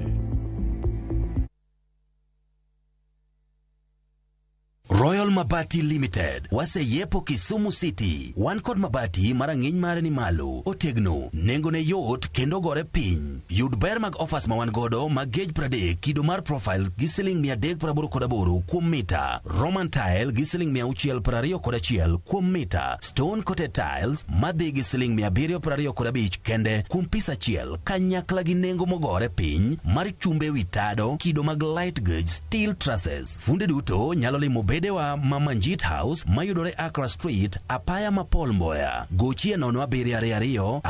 Royal Mabati Limited waseyepo Kisumu City. Wan kod mabati marang'iny mare ni malo, otegno, nengone yot kendo gore piny. Yud ber mag offers ma wan godo mag gauge 30 kido mar profile gi siling 388 kuom mita, Roman tile gi siling 621 kuom mita, stone coated tiles madhi gi siling 725 kende kuom pis achiel, kanyakla gi nengo mogore piny mar chumbe witado kido mag light gauge steel trusses. Funde duto nyalo limo bedewa Mamanjit House mayudore Accra Street, apaya mapol Mboya. Gochie 072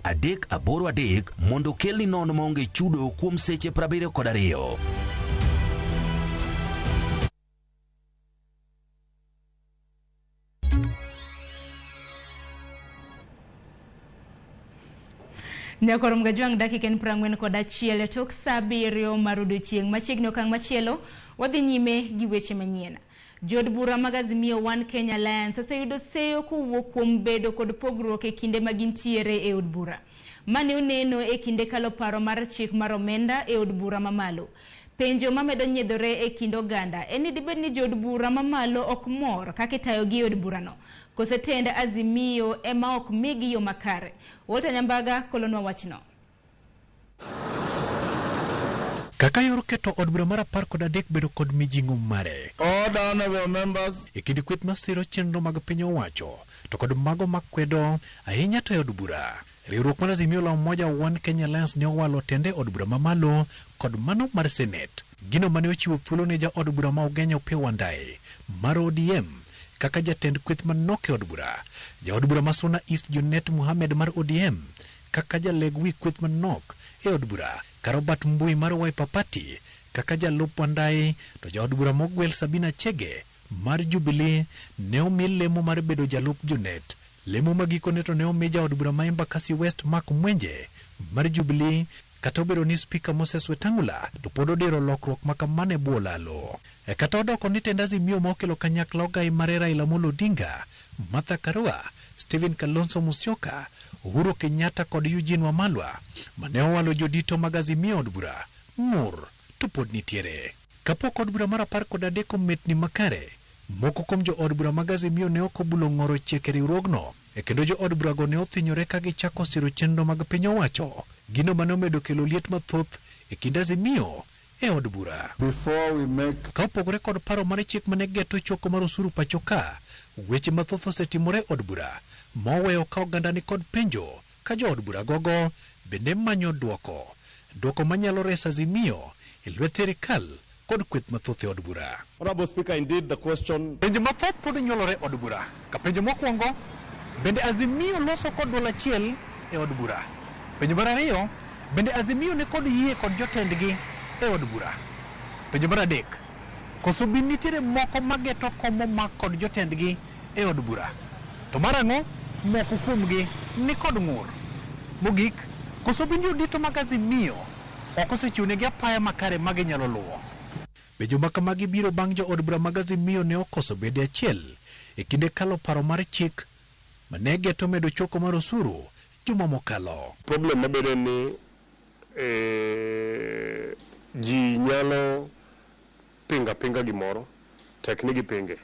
638 mondo kelni nono maonge chudo kuom seche 72. Nyakoro mgajwang' dakika 41 tok saa 7 mar odiechieng' machiegni okang' machielo wadhi nyime gi weche manyien. Jod bura mag Azimio One Kenya Alliance oseyudo seyo kowuok kuom bedo kod pogruok e kinde ma gintiere e od bura. Mane oneno e kinde kalo paro mar chik mar omenda e od bura mamalo. Penjo mamedo nyiedhore e kind oganda en ni dibed ni jod bura mamalo ok mor kaka itayogi od burano. Kose tend Azimio ema ok migi yo makare. Walter Nyambaga kolonwa wachno. Kaka yor keto od bura mar 13 bedo kod mijing'o mare. Order, honorable members. E kinde kweth masiro chenro mag piny owacho to kod mago makwedo ahinya to od bura. Riwruok mar Azimio la Umoja One Kenya Alliance ne owalo tende od bura mamalo kod mano mar Senate. Gino mane ochiwo thuolo ne ja od bura ma Ugenya Opiyo Wandayi mar ODM kaka jatend kweth manok e od bura. Ja od bura Masuna East Junet Muhammad mar ODM kaka jaleg wi kweth manok e od bura. Karobat Mbui mar Wiper Party kaka jalup Wandayi, to ja od bura Mogwel Sabina Chege mar Jubilee ne omi lemo mar bedo jalup Junet. Lemo magikone to ne omi ja od bura ma Embakasi West Mark Mwenje mar Jubilee, kata obedo ni Speaker Moses Wetangula to pod odiro lokruok makamane bwo lalo. Kata odoko ni tend Azimio ma okelo kanyakla ogai mar Raila Amolo Odinga, Martha Karua, Stephen Kalonzo Musyoka, Uhuru Kenyatta kod Eugene Wamalwa mane owalo jodito mag Azimio od bura ng'ur to pod nitiere. Kapok od bura mar 13 ometni makare, moko kuom jo od bura mag Azimio ne ok obulo ng'oro chike riwruogno, kendo jo od burago ne othinyore ka gichako siro chenro mag piny owacho, gino mane omedo kelo liet mathoth e kind Azimio e od bura. Ka opogore kod paro mar chik mane geto choko mar osuru pachoka, weche mathoth osetimore od bura ma oweyo ka oganda ni kod penjo ka jo od bura gogo bende manyo duoko manyalo reso Azimio e lwet sirikal kod kweth mathoth e od bura. Honorable Speaker, indeed the question. Penjo mathoth pod nyolore od bura. Ka penjo mokwongo, bende Azimio loso kod duol achiel e od bura. Penjo mar ariyo, bende Azimio ne kod yie kod jotendgi e od bura. Penjo mar adek, koso bin nitiere moko mageto komo mak kod jotendgi e od bura. To mar ang'o, moko kuomgi ni kod ng'ur. Mogik, koso bin jodito mag Azimio ok osechiwnegi apaya makare ma ginyalo luwo. Penjo makamagi biro bang' jo od bura mag Azimio ne okoso bede achiel e kinde kalo paro mar chik mane geto medo choko mar osuru juma mokalo. Problem mabedo ni ji nyalo pinga gimoro, tek ni gipinge.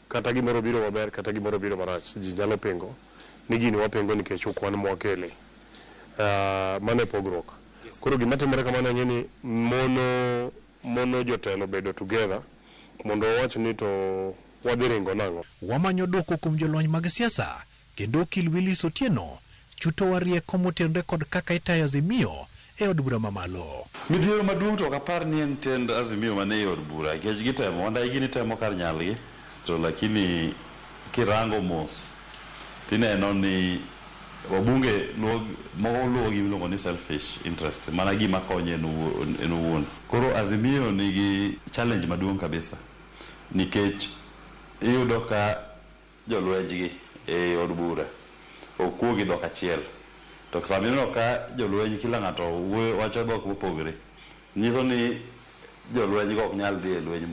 Kata gimoro biro maber, kata gimoro biro marach, ji nyalo pingo ni gini wapingo nikech ukwan mwakele. Mane pogruok. Koro gima timore kamano ng'eni mono jotelo bedo together mondo wach ni to wadhi ringo nang'o. Wamanyo dwoko kuom jolony mag siasa kendo okil Willis Otieno chuto warieko motenore kod kaka itayo Azimio e od bura mamalo. Midhiero maduong' to kapar ni en tend Azimio mane e od bura nikech gitemo Wandayi gini temo kar nyalgi to lakini kirango mos tineno ni wabunge moko luwo gimiluongo ni selfish interest, mana gima konye en owuon. Koro Azimio nigi challenge maduong' kabisa nikech iyudo ka jolwenjgi e od bura okuo gi dhok achiel, to sama ineno ka jolweny kila ng'ato wacho dhok mopogore, nyiso ni jolweny go ok nyal dhi e lweny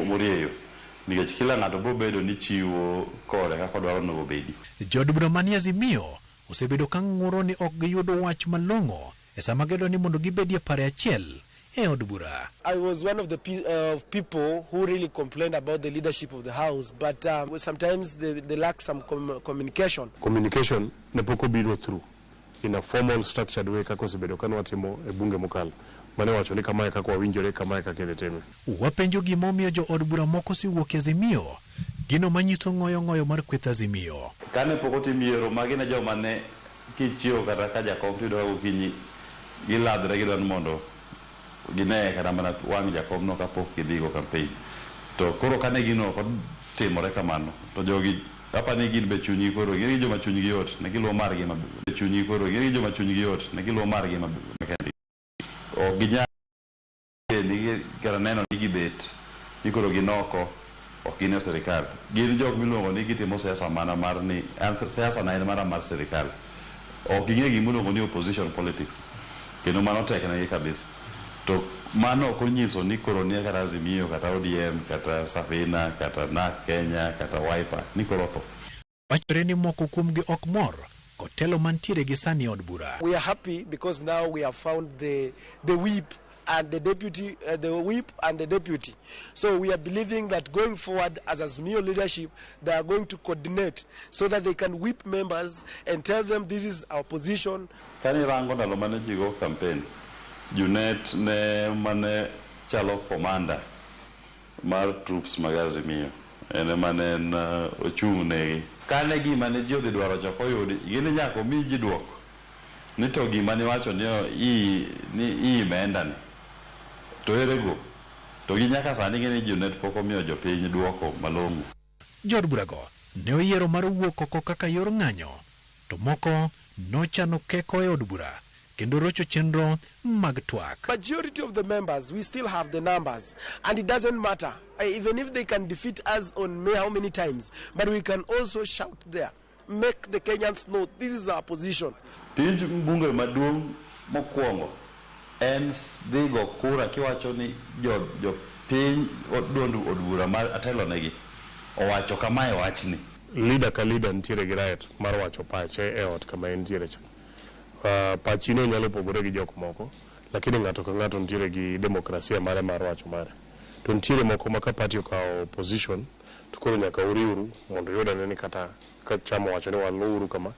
morieyo, nikech kila ng'ato biro bedo ni chiwo kore kaka dwaro ni obedi. Jod bura manie Azimio osebedo ka ng'uro ni ok giyudo wach malong'o e sama gedo ni mondo gibedie pare achiel e od bura. I was one of the people who really complained about the leadership of the house, but sometimes they lack some communication. Communication ne pok obiro through in a formal structured way kako osebedo ka watimo e bunge mokalo. Mane wacho ni kamae kako wawinjore, kamae kaka idhi. Wapenjo gimomiyo jo od bura moko siwuok Azimio, gino manyiso ng'oyo mar kweth Azimio. Kane pok otim yiero magi ne joma ne kichiewo kata ka jakom tiyudo ka gokinyi giladre gidwani mondo gine kata mana wang' jakomno kapok gidhigo campaign. To koro kane gino ok otimore kamano, to jogi apani gin be chunygi koro gin joma chunygi yot, ne giluwo margi ma chunygi koro gin joma chunygi yot, ne giluwo margi ma kendi. Ok ginyal ni kata neno ni gibet ni koro ginoko ok gin e sirikal. Gin jok miluongo ni gitimo siasa mana mar ni siasa na en mana mar sirikal. Ok ging'e gimiluongo ni opposition politics, kendo mano tek negi kabisa. To mano ok onyiso ni koro ni kata Azimio kata ODM kata Safina kata NARC Kenya kata Wiper ni koro tho. Wachore ni moko kuomgi ok mor kotelo mantiere gi sani od bura. We are happy because now we have found the whip and the deputy, the whip and the deputy. So we are believing that going forward as Azimio leadership, they are going to coordinate so that they can whip members and tell them this is our position. Kani rango ndalo mane jigo campaign, Junet ne mane chalo commander mar troops mag Azimio, ene mane na ochung' negi. Kane gima ne ji odhi dwaro chako yudi, gini nyako mi ji duoko ni to gima ni wacho ni imeenda ni to erego to gi nyaka sani gini Junet pok omiyo jopiny duoko malong'o. Jod burago ne oyiero mar wuok oko kaka yor ng'anyo, to moko nochano keko e od bura kendo rocho chenro mag twak. Majority of the members, we still have the numbers, and it doesn't matter even if they can defeat us on how many times, but we can also shout there, make the Kenyans know this is our position. Tij bunge maduong' mokwongo en dhigo kura kiwacho ni jo piny duond od bura mar atelo negi owacho kamae wachni. Leader ka leader ntiere gi right mar wacho pache e ot kama entiere cha. Pachino nyalo pogore gi jok moko, lakini ng'ato ka ng'ato ntiere gi demokrasia mare mar wacho mare. To ntiere moko ma ka party okawo position, to koro nyaka uriuru mondo yudane ni kata ka chama wacho ni waluru kama,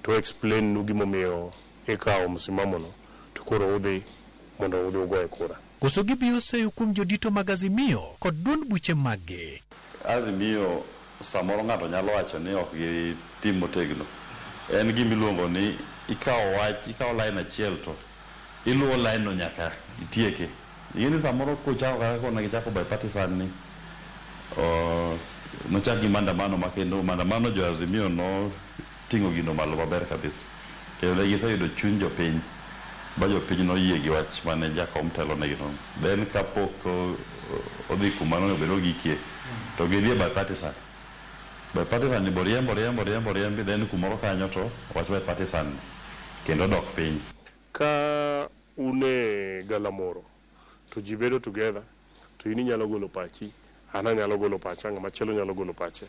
to explain nu gimomiyo ikawo msimamo no, to koro udhi mondo udhi ugoye kura. Koso gibiro seyo kuom jodito mag Azimio kod duond buche maggi. Azimio samoro ng'ato nyalo wacho ni ok gitim motegno. En gimiluongo ni ikawo line achiel to iluwo line no nyaka itieke. Yini samoro kuchako kaka kona gichako bipartisan ni nochak gi maandamano makendo maandamano jo Azimio no ting'o gino malo maber kabisa. Kendo ne giseyudo chuny jopiny ba jopiny noyie gi wach mane jakom telo negi no. Then kapok odhi kumano obedo gikie to gidhi bipartisan. Bipartisan ni boriembi then kumoro kanyo to wach bipartisan kendo dok piny. Ka une galamoro to ji bedo together, to ini nyalo golo pachi, ana nyalo golo pacha, ng'ama chielo nyalo golo pache,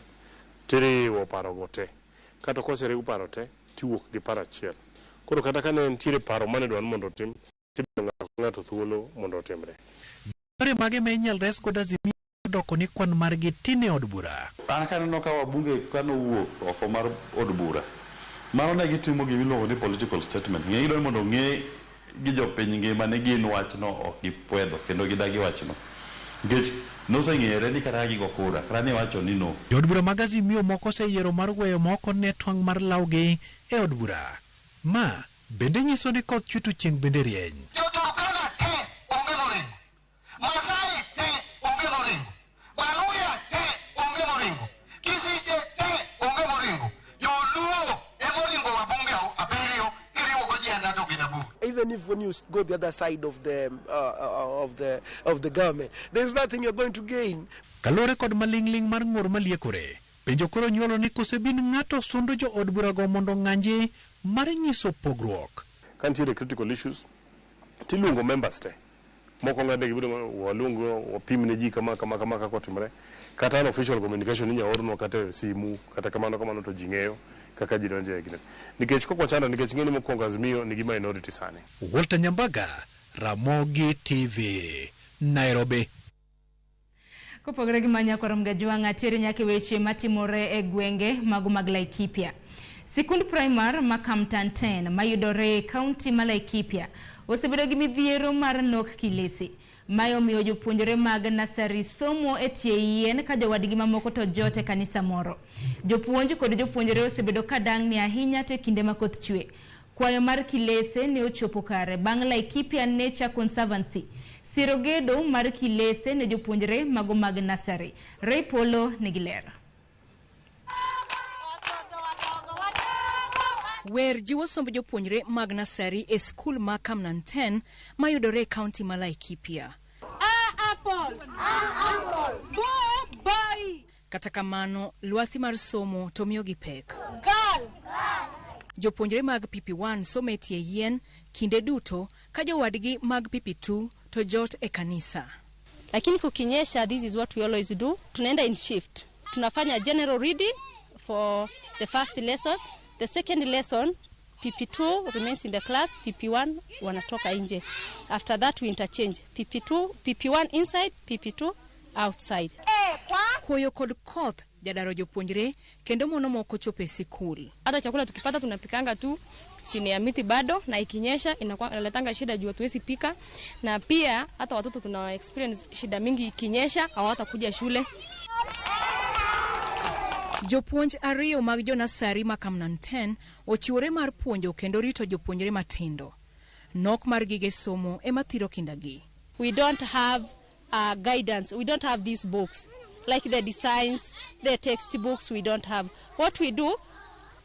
tiriwo paro go te. Kata koseriw paro te tiwuok gi paro achiel. Koro kata ka ne ntiere paro mane dwan mondo otim, tibedo ng'ato thuolo mondo otimre. Yore mage ma inyal res kod Azimio doko ni kwan margi tin e od bura. An kaneno ka wabunge kanowuok oko mar od bura, mano ne gitimo gimiluongo ni political statement. Ng'e gidwani mondo ng'e gi jopiny ngima ni gin wachno ok gipwedho kendo gidagi wachno. Nikech noseng'ere ni kata gigo kura, kata ni wacho ni no. Jod bura mag Azimio moko oseyiero mar weyo moko ne twang' mar lawgi e od bura. Ma bende nyiso ni koth chwe to chieng' bende rieny. Jo-Turkana te onge moringo, Masai te onge moringo, Baluya te onge moringo, Kisije te onge moringo, Jo-Luo e moringo wabunge abiriyo iriwo go jenda to ginabu. Even even if when you go the other side of the government, there's nothing you're going to gain. Kalore kod malingling mar ng'ur maliekore, penjo koro nyuolo ni kosebin ng'ato sundo jo od burago mondo ng'anje mar nyiso pogruok. Kantiere critical issues, tilungo members te. Moko ng'ade gibudo walungo wapimne ji kama kotimre. Kata an official communication inya orno kata simu kata kamano to jing'eyo kaka ji donje gine. Nikech kokwa chanda nikech ng'eni mokwongo Azimio nigi minority sani. Walter Nyambaga, Ramogi TV, Nairobi. Kopogore gi manya koro mgajwang' atiere nyake weche matimore e gwenge mago mag Laikipia. Sikund primar makamtan 10 mayudore county ma Laikipia osebedo gi midhiero mar nok kilesi. Mayo miyo jopuonjore mag nasari somo etie yien ka jowadgi mamoko to jote kanisa moro. Jopuonj kod jopuonjore osebedo kadang' ni ahinya to kinde makoth chwe. Kwayo mar kilese ne ochopo kare bang' Laikipia Nature Conservancy sirogedo mar kilese ne jopuonjore mago mag nasari. Ray Polo negilera. Wer jiwo sombo jopuonjre mag nasari e skul ma Kamnan 10 mayudore county ma Laikipia. Kata kamano luasi mar somo to miyo gi pek. Jopuonjre mag PP1 somo etie yien kinde duto ka jowadgi mag PP2 to jot e kanisa. Lakini kukinyesha, this is what we always do. Tunaenda in shift. Tunafanya general reading for the first lesson. The second lesson, PP2 remains in the class, PP1 wanatoka nje. After that we interchange. PP1 inside, PP2 outside. Koyo kod koth jadaro jopuonjre kendo mono moko chope sikul. Hata chakula tukipata tunapikanga tu chini ya miti bado, na ikinyesha inaletanga shida juu hatuwezi pika, na pia hata watoto tuna experience shida mingi ikinyesha hawatakuja shule. Jopuonj ariyo mag jonasari ma Kamnan 10 ochiwore mar puonjo kendo rito jopuonjre matindo. Nok mar gige somo ema thiro kindagi. We don't have guidance. We don't have these books. Like the designs, the textbooks, we don't have. What we do,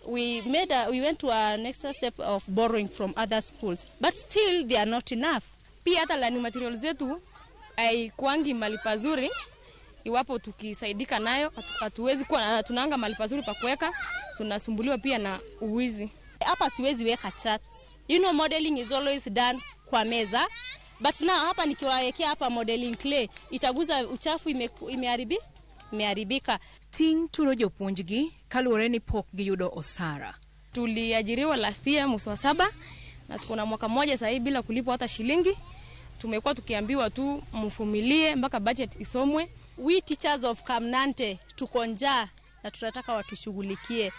we went to a next step of borrowing from other schools. But still they are not enough. Pia hata learning materials zetu haikuangi mali pazuri. Iwapo tukisaidika nayo hatuwezi kuwa tunaanga mali pazuri pa kuweka, tunasumbuliwa pia na uwizi. Hapa siwezi weka charts. You know, modeling is always done kwa meza, but now hapa nikiwawekea hapa modeling clay itaguza uchafu, imeharibika. Ting tulo jopuonjgi kaluwore ni pok giyudo osara. Tuliajiriwa last year mwezi wa 7 na tuko na mwaka mmoja sasa hivi bila kulipwa hata shilingi. Tumekuwa tukiambiwa tu mfumilie mpaka budget isomwe. We teachers of Kamnante tuko njaa na tunataka watushughulikie.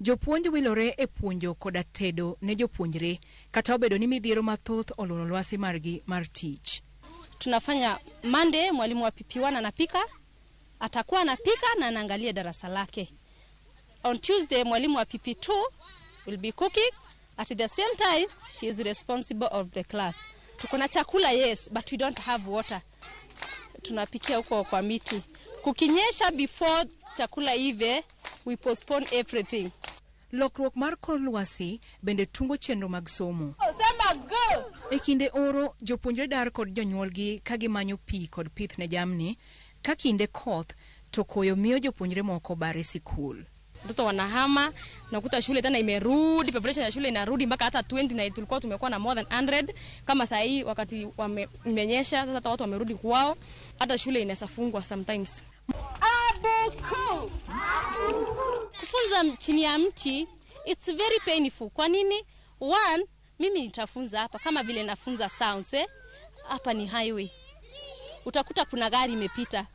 Jopuonj wilore e puonjo koda tedo ne jopuonjre kata obedo ni midhiero mathoth oluoro lwasi margi mar tich. Tunafanya Monday mwalimu wa PP1 anapika, atakuwa anapika na anaangalia darasa lake. On Tuesday mwalimu wa PP2 will be cooking. At the same time she is responsible of the class. Tuko na chakula, yes, but we don't have water. Tunapikia huko kwa miti. Kukinyesha before chakula ive, we postpone everything. Lokruok mar kor lwasi bende tungo chenro mag somo. E kinde oro jopuonjre dar kod jonyuolgi ka gimanyo pi kod pith ne jamni, ka kinde koth to koyo miyo jopuonjre moko bare sikul. Watoto wanahama, nakuta shule tena imerudi, population ya shule inarudi mpaka hata 20, na tulikuwa tumekuwa na more than 100. Kama saa hii wakati imenyesha sasa hata watu wamerudi kwao, hata shule inasafungwa sometimes. Kufunza chini ya mti, it's very painful. Kwa nini? One, mimi nitafunza hapa kama vile nafunza sounds, hapa ni highway. Utakuta kuna gari imepita.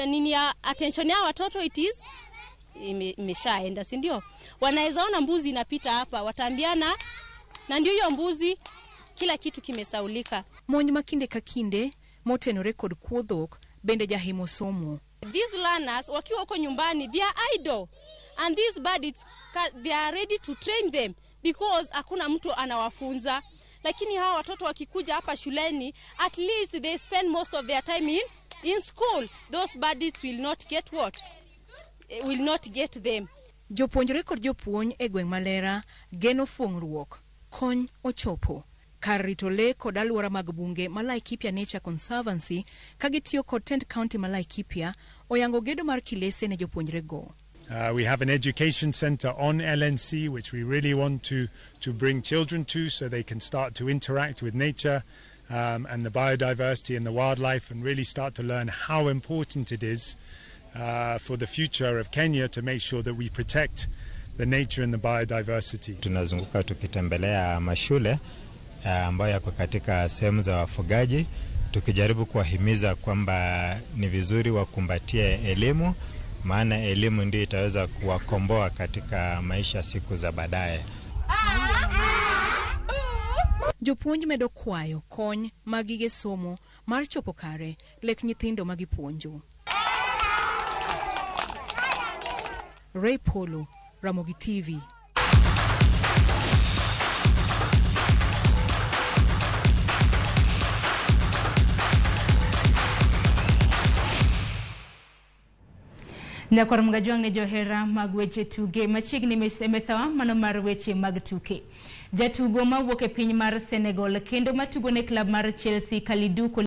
Nini ya attention ya watoto it is imeshaenda, si ndio? Wanaweza ona mbuzi inapita hapa, wataambiana na ndio hiyo mbuzi, kila kitu kimesaulika. Monj makinde ka kinde motenore kod kuodhok bende jahimo somo. These learners wakiwa huko nyumbani, they are idle, and these buddies they are ready to train them because hakuna mtu anawafunza. Lakini hawa watoto wakikuja hapa shuleni, at least they spend most of their time in school. Those buddies will not get what? Will not get them. Jopuonjre kod jopuonj e gweng' malera geno fuong'ruok kony ochopo. Kar rito le kod alwora mag bunge ma Laikipia Nature Conservancy kagitiyo kod Tent County ma Laikipia oyango gedo mar kilese ne jopuonjre go. We have an education center on LNC which we really want to bring children to so they can start to interact with nature and the biodiversity and the wildlife and really start to learn how important it is for the future of Kenya to make sure that we protect the nature and the biodiversity. Tunazunguka tukitembelea mashule ambayo yako katika sehemu za wafugaji tukijaribu kuwahimiza kwamba ni vizuri wakumbatie elimu, maana elimu ndio itaweza kuwakomboa katika maisha siku za baadaye. Jopuonj medo kwayo kony magige somo mar chopo kare lek nyithindo magipuonjo. Ray Polo, Ramogi TV. Na kwa mgajuang ne johera mag weche tuge machiegni mesawa mano mar weche mag tuke. Jatugo mawuok e piny mar Senegal kendo matugo ne klab mar Chelsea Kalidou